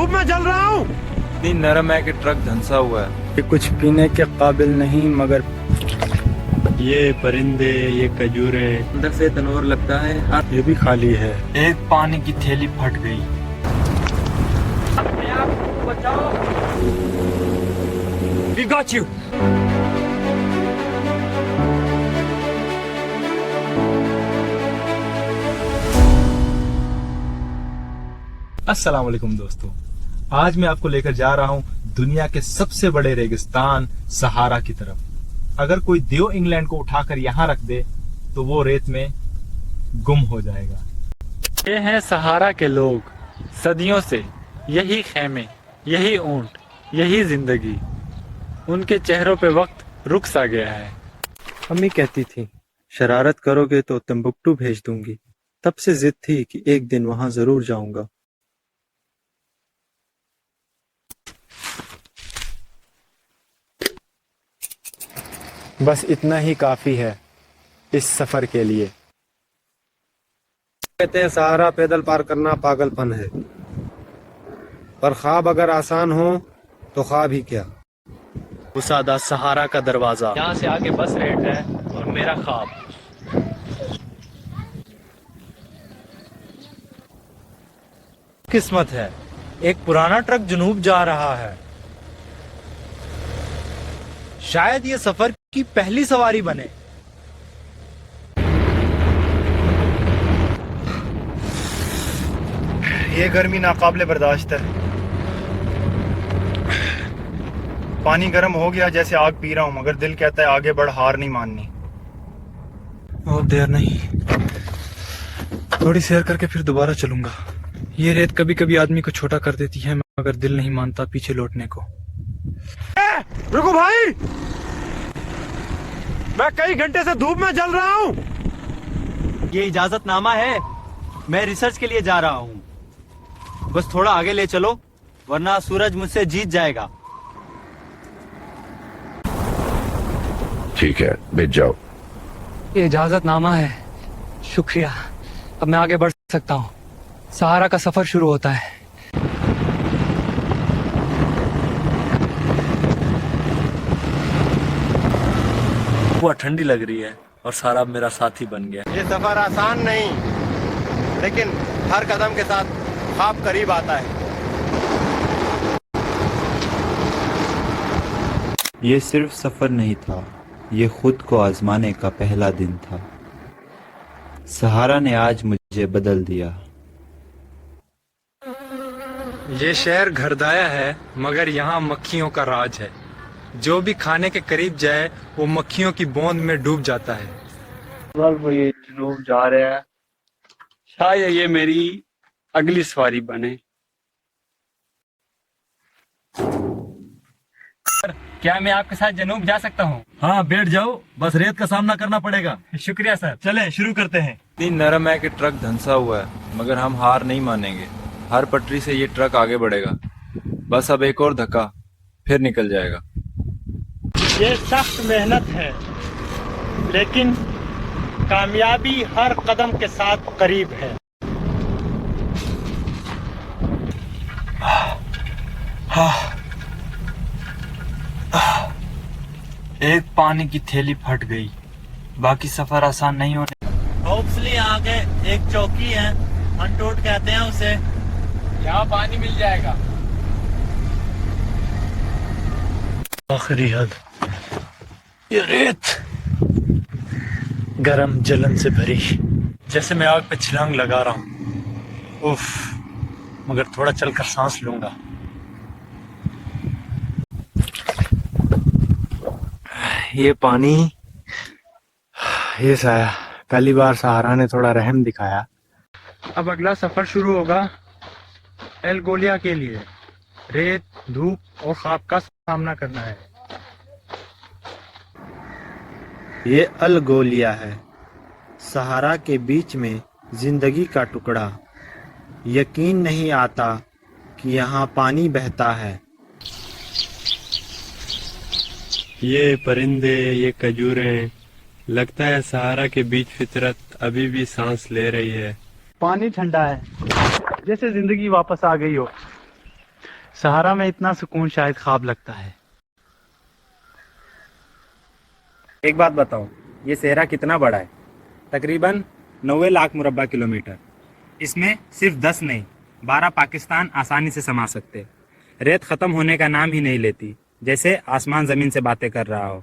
धूप में जल रहा हूँ। इतनी नरम है कि ट्रक धंसा हुआ है। ये कुछ पीने के काबिल नहीं, मगर ये परिंदे, ये खजूरें, अंदर से तनोर लगता है। ये भी खाली है। एक पानी की थैली फट गई। We got you. अस्सलाम वालेकुम दोस्तों, आज मैं आपको लेकर जा रहा हूँ दुनिया के सबसे बड़े रेगिस्तान सहारा की तरफ। अगर कोई देव इंग्लैंड को उठाकर यहाँ रख दे तो वो रेत में गुम हो जाएगा। ये हैं सहारा के लोग। सदियों से यही खेमे, यही ऊंट, यही जिंदगी। उनके चेहरों पे वक्त रुक सा गया है। अम्मी कहती थी शरारत करोगे तो तंबुक्टू भेज दूंगी। तब से जिद थी कि एक दिन वहां जरूर जाऊंगा। बस इतना ही काफी है इस सफर के लिए। कहते हैं सहारा पैदल पार करना पागलपन है, पर ख्वाब अगर आसान हो तो ख्वाब ही क्या। उसादा सहारा का दरवाजा, यहाँ से आगे बस रेट है और मेरा ख्वाब। किस्मत है, एक पुराना ट्रक जुनूब जा रहा है। शायद ये सफर की पहली सवारी बने। ये गर्मी नाकाबिले बर्दाश्त है। पानी गर्म हो गया, जैसे आग पी रहा हूं, मगर दिल कहता है आगे बढ़, हार नहीं माननी। और देर नहीं, थोड़ी सैर करके फिर दोबारा चलूंगा। ये रेत कभी कभी आदमी को छोटा कर देती है, मगर दिल नहीं मानता पीछे लौटने को। रुको भाई, मैं कई घंटे से धूप में जल रहा हूँ। ये इजाजतनामा है, मैं रिसर्च के लिए जा रहा हूँ। बस थोड़ा आगे ले चलो, वरना सूरज मुझसे जीत जाएगा। ठीक है, बैठ जाओ। ये इजाजतनामा है, शुक्रिया। अब मैं आगे बढ़ सकता हूँ। सहारा का सफर शुरू होता है। हुआ ठंडी लग रही है और सारा अब मेरा साथी बन गया। ये सफर आसान नहीं, लेकिन हर कदम के साथ ख्वाब करीब आता है। ये सिर्फ सफर नहीं था, ये खुद को आजमाने का पहला दिन था। सहारा ने आज मुझे बदल दिया। ये शहर घरदाया है, मगर यहाँ मक्खियों का राज है। जो भी खाने के करीब जाए वो मक्खियों की बूंद में डूब जाता है। ये जुनूब जा रहा है, शायद ये मेरी अगली सवारी बने। क्या मैं आपके साथ जनूब जा सकता हूँ? हाँ, बैठ जाओ, बस रेत का सामना करना पड़ेगा। शुक्रिया सर। चलें, शुरू करते हैं। इतनी नरम है कि ट्रक धंसा हुआ है, मगर हम हार नहीं मानेंगे। हर पटरी से ये ट्रक आगे बढ़ेगा। बस अब एक और धक्का, फिर निकल जाएगा। ये सख्त मेहनत है, लेकिन कामयाबी हर कदम के साथ करीब है। एक पानी की थैली फट गई। बाकी सफर आसान नहीं होने। होप्सली आगे एक चौकी है, अनटोट कहते हैं उसे। यहाँ पानी मिल जाएगा। आखिरी हद, ये रेत गरम जलन से भरी, जैसे मैं आग पे छलांग लगा रहा हूँ। उफ, मगर थोड़ा चलकर सांस लूंगा। ये पानी, ये साया, पहली बार सहारा ने थोड़ा रहम दिखाया। अब अगला सफर शुरू होगा एल गोलिया के लिए। रेत, धूप और ख्वाब का सामना करना है। ये अल गोलिया है, सहारा के बीच में जिंदगी का टुकड़ा। यकीन नहीं आता कि यहाँ पानी बहता है। ये परिंदे, ये खजूरें, लगता है सहारा के बीच फितरत अभी भी सांस ले रही है। पानी ठंडा है, जैसे जिंदगी वापस आ गई हो। सहारा में इतना सुकून शायद ख्वाब लगता है। एक बात बताओ, ये सहरा कितना बड़ा है? तकरीबन 90 लाख मुरब्बा किलोमीटर। इसमें सिर्फ 10 नहीं, 12 पाकिस्तान आसानी से समा सकते। रेत खत्म होने का नाम ही नहीं लेती, जैसे आसमान जमीन से बातें कर रहा हो।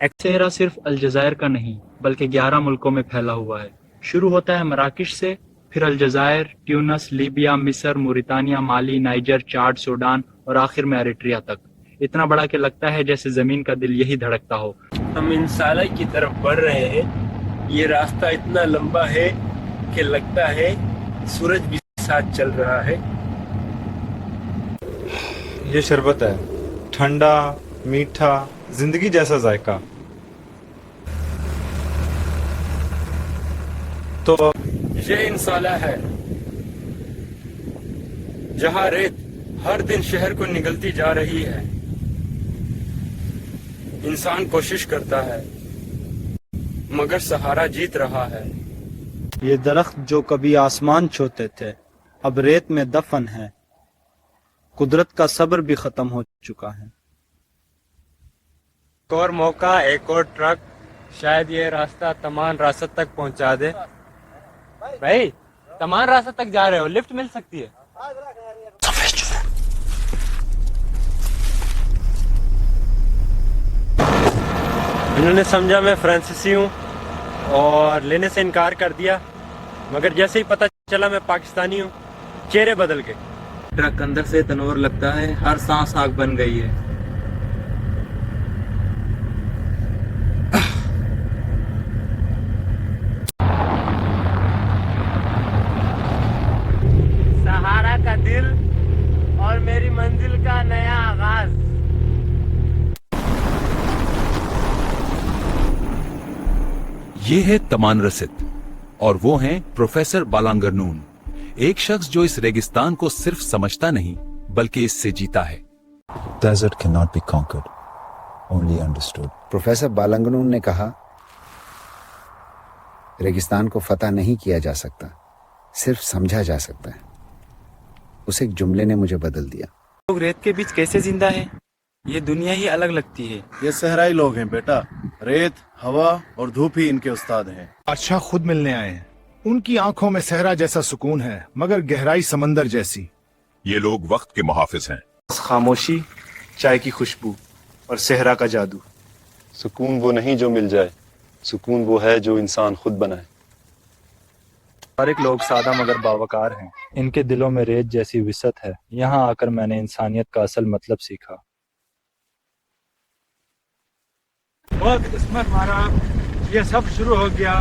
सहरा सिर्फ अलजायर का नहीं बल्कि 11 मुल्कों में फैला हुआ है। शुरू होता है मराकश से, फिर अलजायर, ट्यूनस, लीबिया, मिस्र, मोरितानिया, माली, नाइजर, चाड, सूडान और आखिर में एरिट्रिया तक। इतना बड़ा कि लगता है जैसे जमीन का दिल यही धड़कता हो। हम इंसाला की तरफ बढ़ रहे हैं। ये रास्ता इतना लंबा है कि लगता है सूरज भी साथ चल रहा है। ये शरबत है, ठंडा, मीठा, जिंदगी जैसा जायका। तो ये इंसाला है जहाँ रेत हर दिन शहर को निगलती जा रही है। इंसान कोशिश करता है मगर सहारा जीत रहा है। ये दरख्त जो कभी आसमान छूते थे अब रेत में दफन है। कुदरत का सब्र भी खत्म हो चुका है। एक और मौका, एक और ट्रक, शायद ये रास्ता तमान रासत तक पहुंचा दे। भाई, तमान रासत तक जा रहे हो, लिफ्ट मिल सकती है? इन्होंने समझा मैं फ्रांसीसी हूँ और लेने से इनकार कर दिया, मगर जैसे ही पता चला मैं पाकिस्तानी हूँ, चेहरे बदल गए। ट्रक अंदर से तनवर लगता है, हर सांस आग बन गई है। सहारा का दिल और मेरी मंजिल का नया आगाज। ये है तमान रसिद और वो हैं प्रोफेसर बालांगरनून, एक शख्स जो इस रेगिस्तान को सिर्फ समझता नहीं बल्कि इससे जीता है। Desert cannot be conquered, only understood. Professor बालांगनून ने कहा, रेगिस्तान को फतह नहीं किया जा सकता, सिर्फ समझा जा सकता है। उस एक जुमले ने मुझे बदल दिया। लोग रेत के बीच कैसे जिंदा है? ये दुनिया ही अलग लगती है। ये सहराई लोग हैं बेटा, रेत, हवा और धूप ही इनके उस्ताद हैं। अच्छा खुद मिलने आए हैं। उनकी आंखों में सहरा जैसा सुकून है मगर गहराई समंदर जैसी। ये लोग वक्त के मुहाफिज हैं। खामोशी, चाय की खुशबू और सहरा का जादू। सुकून वो नहीं जो मिल जाए, सुकून वो है जो इंसान खुद बनाए। हर एक लोग सादा मगर बावकार हैं। इनके दिलों में रेत जैसी विसत है। यहाँ आकर मैंने इंसानियत का असल मतलब सीखा। बहुत किस्मत मारा, ये सब शुरू हो गया।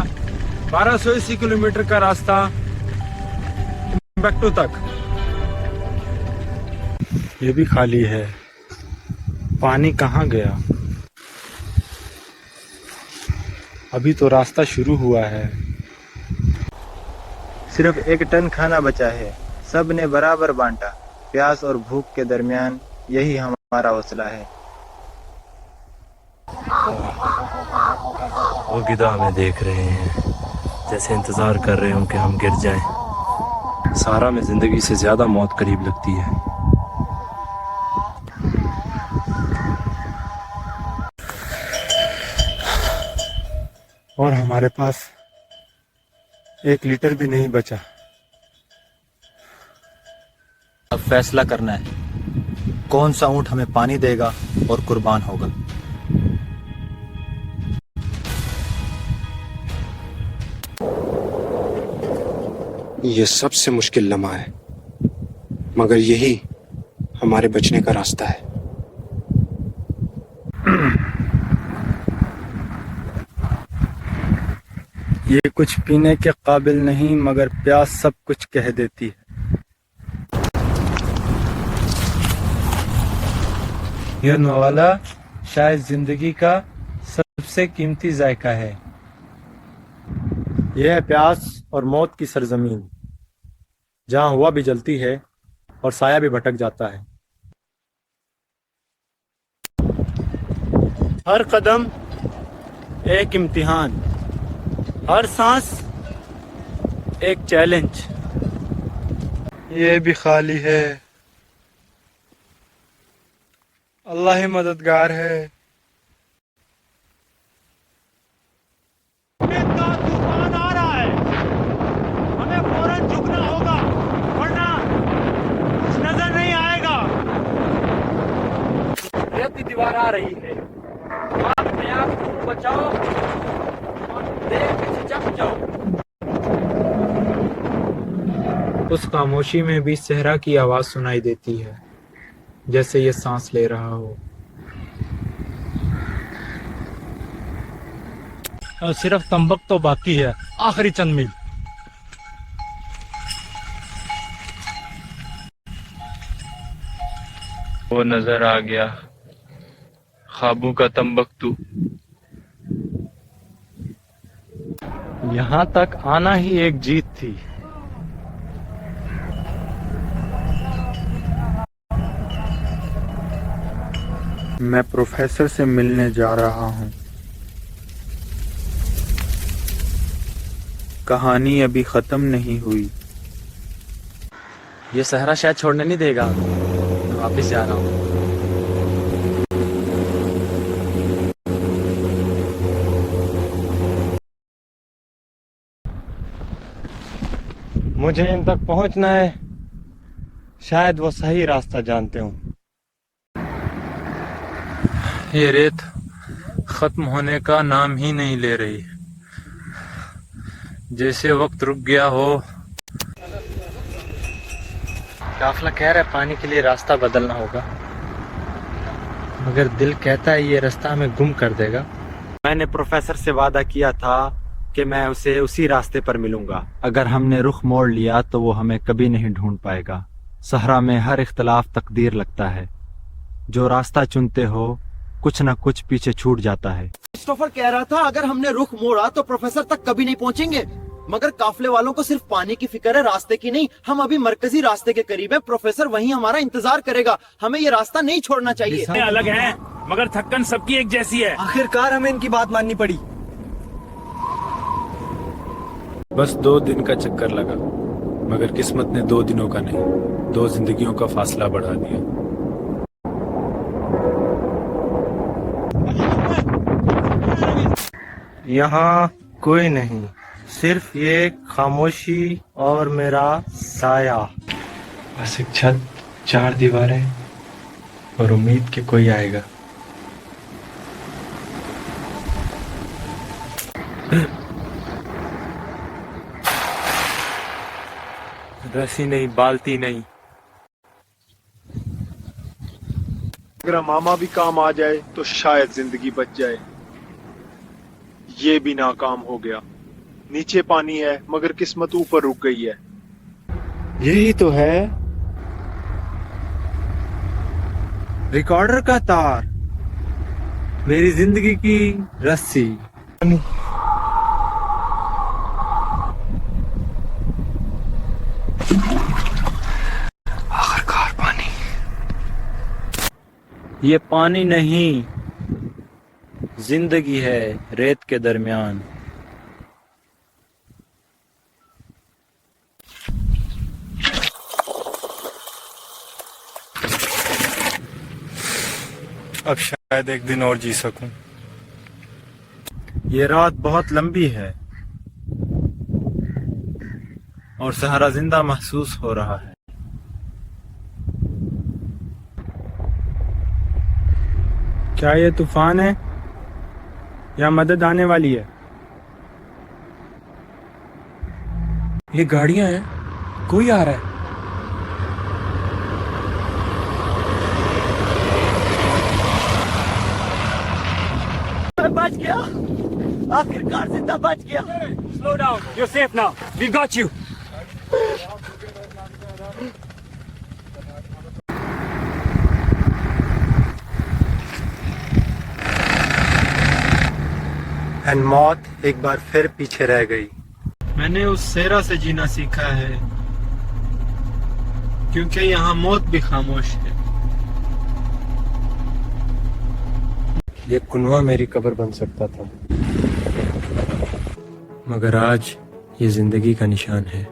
1280 किलोमीटर का रास्ता टिम्बक्टू तक। ये भी खाली है। पानी कहाँ गया? अभी तो रास्ता शुरू हुआ है। सिर्फ 1 टन खाना बचा है। सब ने बराबर बांटा। प्यास और भूख के दरमियान यही हमारा हौसला है। वो गिदा हमें देख रहे हैं, जैसे इंतजार कर रहे हो कि हम गिर जाएं। सहारा में जिंदगी से ज्यादा मौत करीब लगती है। और हमारे पास 1 लीटर भी नहीं बचा। अब फैसला करना है, कौन सा ऊंट हमें पानी देगा और कुर्बान होगा। ये सबसे मुश्किल लम्हा है, मगर यही हमारे बचने का रास्ता है। ये कुछ पीने के काबिल नहीं मगर प्यास सब कुछ कह देती है। यह नवाला शायद जिंदगी का सबसे कीमती जायका है। यह है प्यास और मौत की सरजमीन, जहां हवा भी जलती है और साया भी भटक जाता है। हर कदम एक इम्तिहान, हर सांस एक चैलेंज। ये भी खाली है। अल्लाह ही मददगार है। तूफान आ रहा है, हमें फौरन झुकना होगा वरना कुछ नजर नहीं आएगा। रेत की दीवार आ रही है, अपने आप को बचाओ और देख पीछे जम जाओ। उस खामोशी में भी सहरा की आवाज सुनाई देती है, जैसे ये सांस ले रहा हो। सिर्फ तंबक तो बाकी है, आखिरी चंद मील। वो नजर आ गया, ख्वाबों का तंबकतू। यहाँ तक आना ही एक जीत थी। मैं प्रोफेसर से मिलने जा रहा हूँ। कहानी अभी खत्म नहीं हुई। ये सहरा शायद छोड़ने नहीं देगा, मैं वापिस जा रहा हूँ। मुझे इन तक पहुंचना है, शायद वो सही रास्ता जानते हो। ये रेत खत्म होने का नाम ही नहीं ले रही, जैसे वक्त रुक गया हो। काफिला कह रहा है पानी के लिए रास्ता बदलना होगा, मगर दिल कहता है ये रास्ता हमें गुम कर देगा। मैंने प्रोफेसर से वादा किया था कि मैं उसे उसी रास्ते पर मिलूंगा। अगर हमने रुख मोड़ लिया तो वो हमें कभी नहीं ढूंढ पाएगा। सहरा में हर इख्तलाफ तकदीर लगता है। जो रास्ता चुनते हो कुछ न कुछ पीछे छूट जाता है। क्रिस्टोफर कह रहा था अगर हमने रुख मोड़ा तो प्रोफेसर तक कभी नहीं पहुंचेंगे, मगर काफले वालों को सिर्फ पानी की फिक्र है, रास्ते की नहीं। हम अभी मरकजी रास्ते के करीब है, प्रोफेसर वहीं हमारा इंतजार करेगा। हमें ये रास्ता नहीं छोड़ना चाहिए। अलग हैं, मगर थक्कन सबकी एक जैसी है। आखिरकार हमें इनकी बात माननी पड़ी। बस 2 दिन का चक्कर लगा, मगर किस्मत ने 2 दिनों का नहीं, 2 जिंदगियों का फासला बढ़ा दिया। यहाँ कोई नहीं, सिर्फ ये खामोशी और मेरा साया। बस एक छत, 4 दीवारें और उम्मीद कि कोई आएगा। रस्सी नहीं, बाल्टी नहीं। अगर मामा भी काम आ जाए तो शायद जिंदगी बच जाए। ये भी नाकाम हो गया। नीचे पानी है मगर किस्मत ऊपर रुक गई है। यही तो है रिकॉर्डर का तार, मेरी जिंदगी की रस्सी। आखिरकार पानी। ये पानी नहीं, जिंदगी है रेत के दरमियान। अब शायद एक दिन और जी सकूं। ये रात बहुत लंबी है और सहरा जिंदा महसूस हो रहा है। क्या ये तूफान है या मदद आने वाली है? ये गाड़ियां हैं, कोई आ रहा है। मैं बच गया, आखिरकार जिंदा बच गया। Slow down, you're safe now. We got you. And मौत एक बार फिर पीछे रह गई। मैंने उस सेरा से जीना सीखा है, क्योंकि यहाँ मौत भी खामोश है। ये कुनवा मेरी कब्र बन सकता था, मगर आज ये जिंदगी का निशान है।